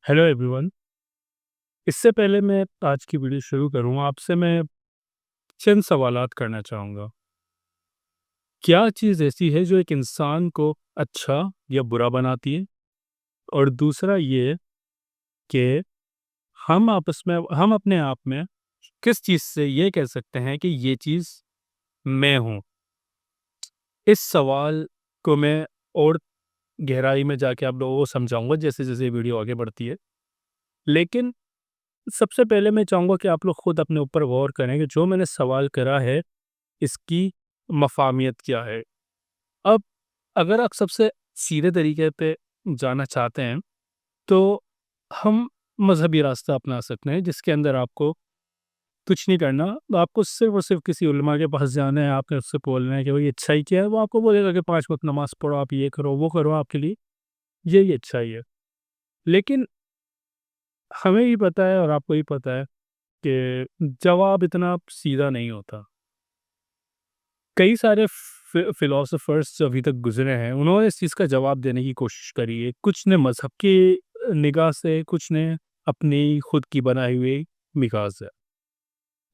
Hello everyone. इससे पहले मैं आज की वीडियो शुरू करूँ, आपसे मैं चंद सवालात करना चाहूँगा। क्या चीज़ ऐसी है जो एक इंसान को अच्छा या बुरा बनाती है? और दूसरा ये कि हम अपने आप में किस चीज़ से ये कह सकते हैं कि ये चीज़ मैं हूँ? इस सवाल को मैं और गहराई में जाके आप लोगों को समझाऊँगा जैसे-जैसे वीडियो आगे बढ़ती है। लेकिन सबसे पहले मैं चाहूँगा कि आप लोग खुद अपने ऊपर गौर करें कि जो मैंने सवाल करा है इसकी मफ़ामियत क्या है? अब अगर आप सबसे सीधे तरीके पे जाना चाहते हैं, तो हम मज़हबी रास्ता अपना सकते हैं, जिसके अंदर आपको कुछ नहीं करना। आपको सिर्फ़ और सिर्फ़ किसी उलमा के पास जाना है, आपने उससे बोलना है कि भई अच्छाई क्या है? वो आपको बोलेगा कि 5 वक़्त नमाज़ पढ़ो, आप ये करो, वो करो, आपके लिए यही अच्छाई है। लेकिन हमें भी पता है और आपको भी पता है कि जवाब इतना सीधा नहीं होता। कई सारे फिलोसोफर्स जो अभी तक गुज़रे हैं, उन्होंने इस चीज़ का जवाब देने की कोशिश करी है। कुछ ने मज़हब की निगाह से, कुछ ने अपनी खुद की बनाई हुई निगाह से।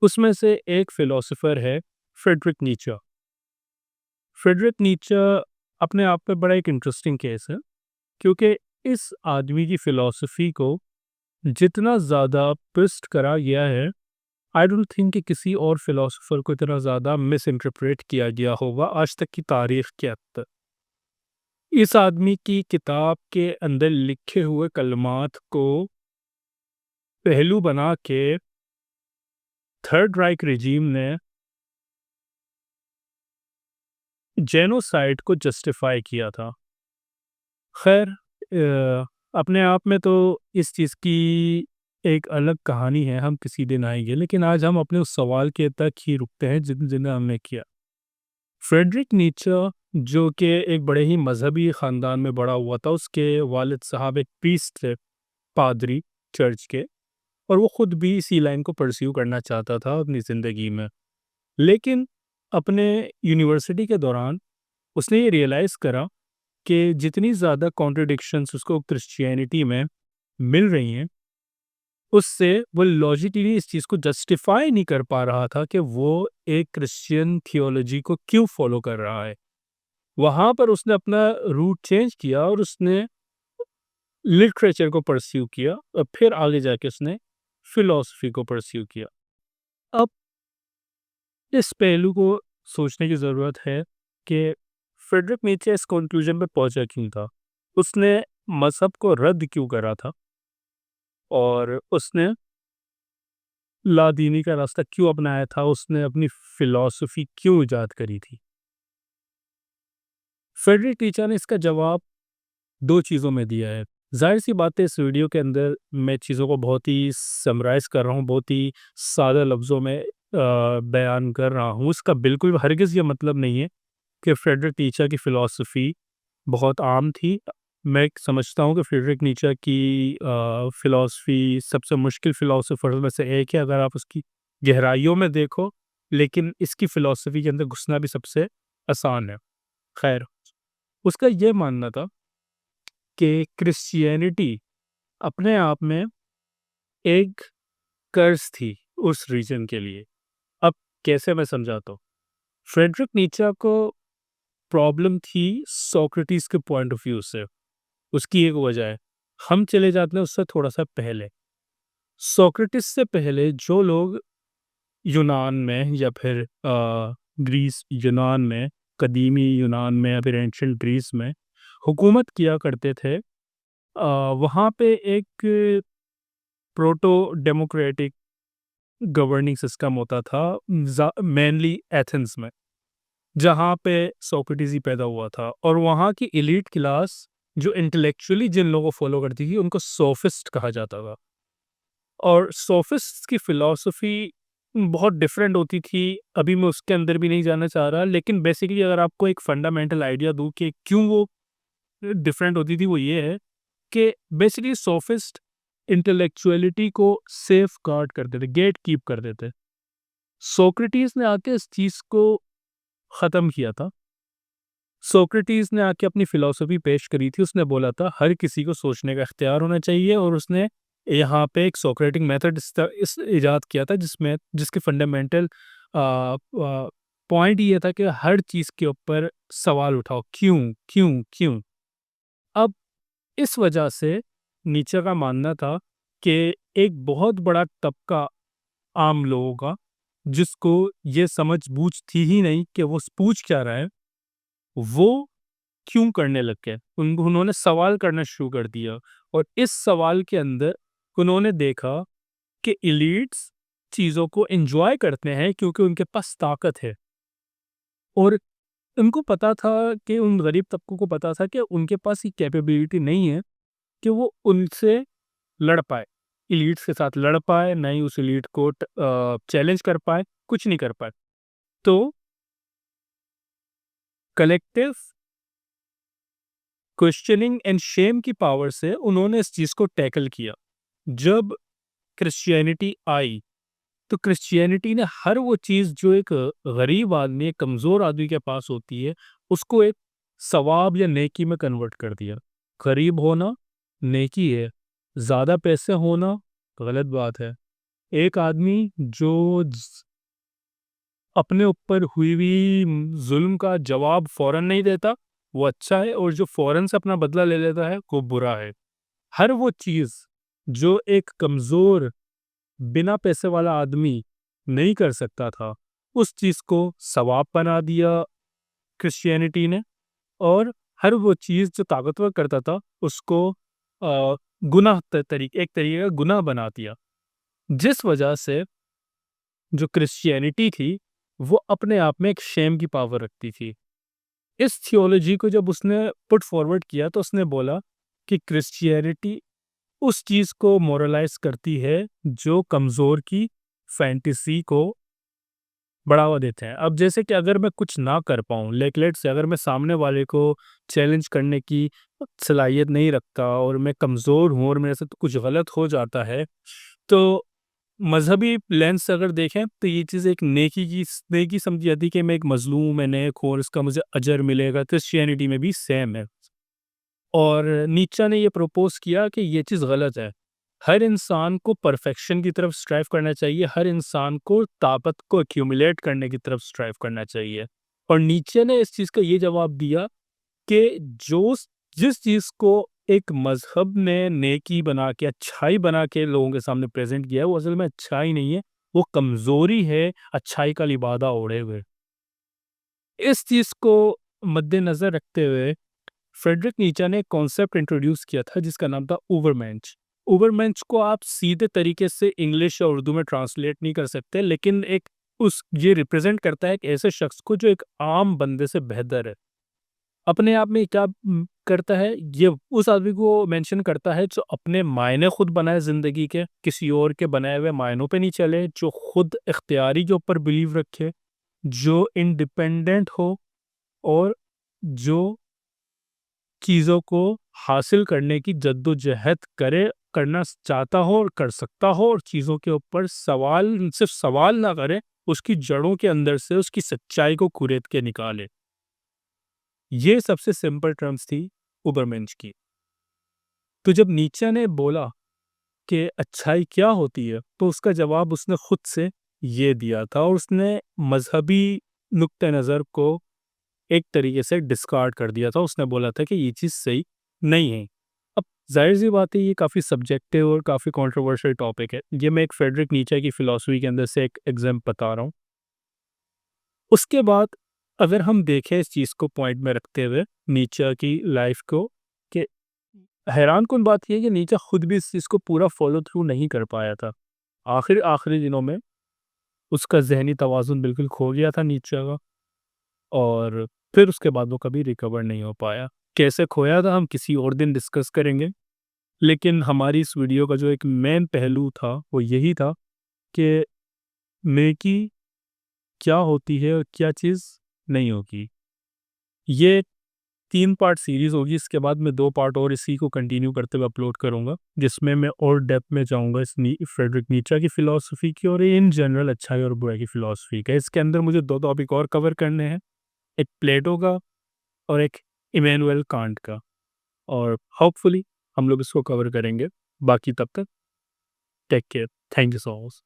उसमें से एक फिलोसोफर है फ्रेडरिक नीचा। फ्रेडरिक नीचा अपने आप में बड़ा एक इंटरेस्टिंग केस है, क्योंकि इस आदमी की फ़िलॉसफ़ी को जितना ज़्यादा ट्विस्ट करा गया है, आई डोंट थिंक कि किसी और फिलोसोफर को इतना ज़्यादा मिस इंटरप्रेट किया गया होगा आज तक की तारीख के अंदर। इस आदमी की किताब के अंदर लिखे हुए कलमात को पहलू बना के थर्ड राइक रिजीम ने जेनोसाइड को जस्टिफाई किया था। खैर, अपने आप में तो इस चीज़ की एक अलग कहानी है, हम किसी दिन आएंगे, लेकिन आज हम अपने उस सवाल के तक ही रुकते हैं जिन्हें हमने किया। फ्रेडरिक नीचा, जो कि एक बड़े ही मजहबी ख़ानदान में बड़ा हुआ था, उसके वालिद साहब एक प्रीस्ट थे, पादरी चर्च के, और वो खुद भी इसी लाइन को परस्यू करना चाहता था अपनी ज़िंदगी में। लेकिन अपने यूनिवर्सिटी के दौरान उसने ये रियलाइज़ करा कि जितनी ज़्यादा कॉन्ट्रडिक्शंस उसको क्रिश्चियनिटी में मिल रही हैं, उससे वो लॉजिकली इस चीज़ को जस्टिफाई नहीं कर पा रहा था कि वो एक क्रिश्चियन थियोलॉजी को क्यों फॉलो कर रहा है। वहाँ पर उसने अपना रूट चेंज किया और उसने लिटरेचर को परस्यू किया और फिर आगे जाके उसने फ़िलॉसफ़ी को परस्यू किया। अब इस पहलू को सोचने की ज़रूरत है कि फ्रेडरिक नीचे इस कॉन्क्लूज़न पे पहुँचा क्यों था? उसने मज़हब को रद्द क्यों करा था? और उसने लादीनी का रास्ता क्यों अपनाया था? उसने अपनी फ़िलॉसफ़ी क्यों ईजाद करी थी? फ्रेडरिक नीचे ने इसका जवाब 2 चीज़ों में दिया है। ज़ाहिर-सी बात है, इस वीडियो के अंदर मैं चीज़ों को बहुत ही समराइज़ कर रहा हूँ, बहुत ही सादा लफ्ज़ों में बयान कर रहा हूँ। इसका बिल्कुल हरगिज़ ये मतलब नहीं है कि फ्रेडरिक नीचा की फ़िलॉसफ़ी बहुत आम थी। मैं समझता हूँ कि फ्रेडरिक नीचा की फ़िलॉसफ़ी सबसे मुश्किल फ़िलॉसोफ़र में से एक है, अगर आप उसकी गहराइयों में देखो, लेकिन इसकी फ़िलॉसफ़ी के अंदर घुसना भी सबसे आसान है। ख़ैर, उसका ये मानना था कि क्रिश्चियनिटी अपने आप में एक कर्स थी उस रीजन के लिए। अब कैसे मैं समझाता हूँ। फ्रेडरिक नीचा को प्रॉब्लम थी सोक्रेटिस के पॉइंट ऑफ व्यू से। उसकी एक वजह है, हम चले जाते हैं उससे थोड़ा सा पहले। सोक्रेटिस से पहले जो लोग यूनान में या फिर ग्रीस यूनान में, कदीमी यूनान में या फिर एंशिएंट ग्रीस में हुकूमत किया करते थे, वहाँ पे एक प्रोटो डेमोक्रेटिक गवर्निंग सिस्टम होता था, मेनली एथेंस में, जहाँ पे सोक्रेटिस ही पैदा हुआ था। और वहाँ की एलीट क्लास जो इंटेलेक्चुअली जिन लोगों को फॉलो करती थी, उनको सोफिस्ट कहा जाता था। और सोफिस्ट की फिलॉसफी बहुत डिफरेंट होती थी। अभी मैं उसके अंदर भी नहीं जाना चाह रहा, लेकिन बेसिकली अगर आपको एक फंडामेंटल आइडिया दूं कि क्यों वो डिफरेंट होती थी, वो ये है कि बेसिकली सोफिस्ट इंटेलेक्चुअलिटी को सेफ गार्ड करते थे, गेट कीप करते थे। सोक्रेटिस ने आके इस चीज़ को ख़त्म किया था। सोक्रेटिस ने आके अपनी फ़िलॉसफ़ी पेश करी थी, उसने बोला था हर किसी को सोचने का इख्तियार होना चाहिए और उसने यहाँ पे एक सोक्रेटिक मेथड इस इजाद किया था जिसके फंडामेंटल पॉइंट ये था कि हर चीज़ के ऊपर सवाल उठाओ, क्यों, क्यों, क्यों? अब इस वजह से नीचे का मानना था कि एक बहुत बड़ा तबका आम लोगों का, जिसको ये समझ-बूझ थी ही नहीं कि वो पूछ क्या रहा है, वो क्यों करने लग गए। उन्होंने सवाल करना शुरू कर दिया और इस सवाल के अंदर उन्होंने देखा कि एलीट्स चीज़ों को एन्जॉय करते हैं क्योंकि उनके पास ताकत है और उनको पता था कि उन गरीब तबकों को पता था कि उनके पास ये कैपेबिलिटी नहीं है कि वो उनसे लड़ पाए। एलीट्स के साथ लड़ पाए, ना ही उस एलीट को चैलेंज कर पाए, कुछ नहीं कर पाए। तो कलेक्टिव क्वेश्चनिंग एंड शेम की पावर से उन्होंने इस चीज़ को टैकल किया। जब क्रिश्चियनिटी आई, तो क्रिश्चियनिटी ने हर वो चीज़ जो एक गरीब आदमी, एक कमज़ोर आदमी के पास होती है, उसको एक सवाब या नेकी में कन्वर्ट कर दिया। गरीब होना नेकी है, ज़्यादा पैसे होना गलत बात है। एक आदमी जो अपने ऊपर हुई हुई ज़ुल्म का जवाब फ़ौरन नहीं देता, वो अच्छा है और जो फ़ौरन से अपना बदला ले लेता है, वो बुरा है। हर वो चीज़ जो एक कमज़ोर, बिना पैसे वाला आदमी नहीं कर सकता था, उस चीज़ को सवाब बना दिया क्रिश्चियनिटी ने और हर वो चीज़ जो ताकतवर करता था, उसको गुनाह एक तरीके का गुनाह बना दिया। जिस वजह से जो क्रिश्चियनिटी थी, वो अपने आप में एक शेम की पावर रखती थी। इस थियोलॉजी को जब उसने पुट फॉरवर्ड किया तो उसने बोला कि क्रिश्चियनिटी उस चीज़ को मोरलाइज़ करती है जो कमज़ोर की फैंटेसी को बढ़ावा देते हैं। अब जैसे कि अगर मैं कुछ ना कर पाऊँ, लेट्स से अगर मैं सामने वाले को चैलेंज करने की सलाहियत नहीं रखता और मैं कमज़ोर हूँ और मेरे से तो कुछ गलत हो जाता है, तो मज़हबी लेंस से अगर देखें तो ये चीज़ एक नेकी समझी जाती है कि मैं एक मज़लूम, मैं नेक हूँ और इसका मुझे अजर मिलेगा। क्रिश्चियनिटी में भी सेम है और नीत्शे ने ये प्रपोज़ किया कि ये चीज़ गलत है। हर इंसान को परफेक्शन की तरफ स्ट्राइव करना चाहिए, हर इंसान को ताकत को एक्यूमुलेट करने की तरफ स्ट्राइव करना चाहिए। और नीत्शे ने इस चीज़ का ये जवाब दिया कि जिस चीज़ को एक मज़हब ने नेकी बना के, अच्छाई बना के लोगों के सामने प्रेज़ेंट किया है, वो असल में अच्छाई नहीं है, वो कमज़ोरी है अच्छाई का लिबादा ओढ़े हुए। इस चीज़ को मद्देनज़र रखते हुए फ्रेडरिक नीचा ने एक कॉन्सेप्ट इंट्रोड्यूस किया था जिसका नाम था ओवरमेंश। ओवरमेंश को आप सीधे तरीके से इंग्लिश या उर्दू में ट्रांसलेट नहीं कर सकते, लेकिन एक उस ये रिप्रेजेंट करता है एक ऐसे शख्स को जो एक आम बंदे से बेहतर है। अपने आप में क्या करता है, ये उस आदमी को मेंशन करता है जो अपने मायने खुद बनाए ज़िंदगी के, किसी और के बनाए हुए मायनों पे नहीं चले, जो खुद इख्तियारी के ऊपर बिलीव रखे, जो इंडिपेंडेंट हो और जो चीज़ों को हासिल करने की जद्दोजहद करना चाहता हो और कर सकता हो और चीज़ों के ऊपर सिर्फ सवाल ना करे, उसकी जड़ों के अंदर से उसकी सच्चाई को कुरेद के निकाले। ये सबसे सिंपल टर्म्स थी उबरमेंश की। तो जब नीत्शे ने बोला कि अच्छाई क्या होती है, तो उसका जवाब उसने खुद से ये दिया था और उसने मज़हबी नुक्ते नज़र को एक तरीके से डिस्कार्ड कर दिया था। उसने बोला था कि ये चीज़ सही नहीं है। अब ज़ाहिर-सी बात है ये काफ़ी सब्जेक्टिव और काफ़ी कंट्रोवर्शियल टॉपिक है। ये मैं एक फ्रेडरिक नीचे की फ़िलॉसफ़ी के अंदर से एक एग्ज़ाम्पल बता रहा हूँ। उसके बाद अगर हम देखें इस चीज़ को पॉइंट में रखते हुए नीचे की लाइफ़ को, कि हैरानकुन बात ये है कि नीचे खुद भी इस चीज़ को पूरा फ़ॉलो थ्रू नहीं कर पाया था। आखिरी दिनों में उसका ज़हनी तवाज़ुन बिल्कुल खो गया था नीचे का और फिर उसके बाद वो कभी रिकवर नहीं हो पाया। कैसे खोया था हम किसी और दिन डिस्कस करेंगे। लेकिन हमारी इस वीडियो का जो एक मेन पहलू था वो यही था कि नेकी क्या होती है और क्या चीज़ नहीं होगी। ये 3 पार्ट सीरीज़ होगी, इसके बाद मैं 2 पार्ट और इसी को कंटिन्यू करते हुए अपलोड करूँगा, जिसमें मैं और डेप्थ में जाऊँगा इस फ्रेडरिक नीचा की फ़िलॉसफ़ी की और इन जनरल अच्छाई और बुराई की फ़िलॉसफ़ी का। इसके अंदर मुझे 2 टॉपिक और कवर करने हैं, एक प्लेटो का और एक इमैनुअल कांट का। और होपफुली हम लोग इसको कवर करेंगे। बाकी तब तक take care. Thank you so much.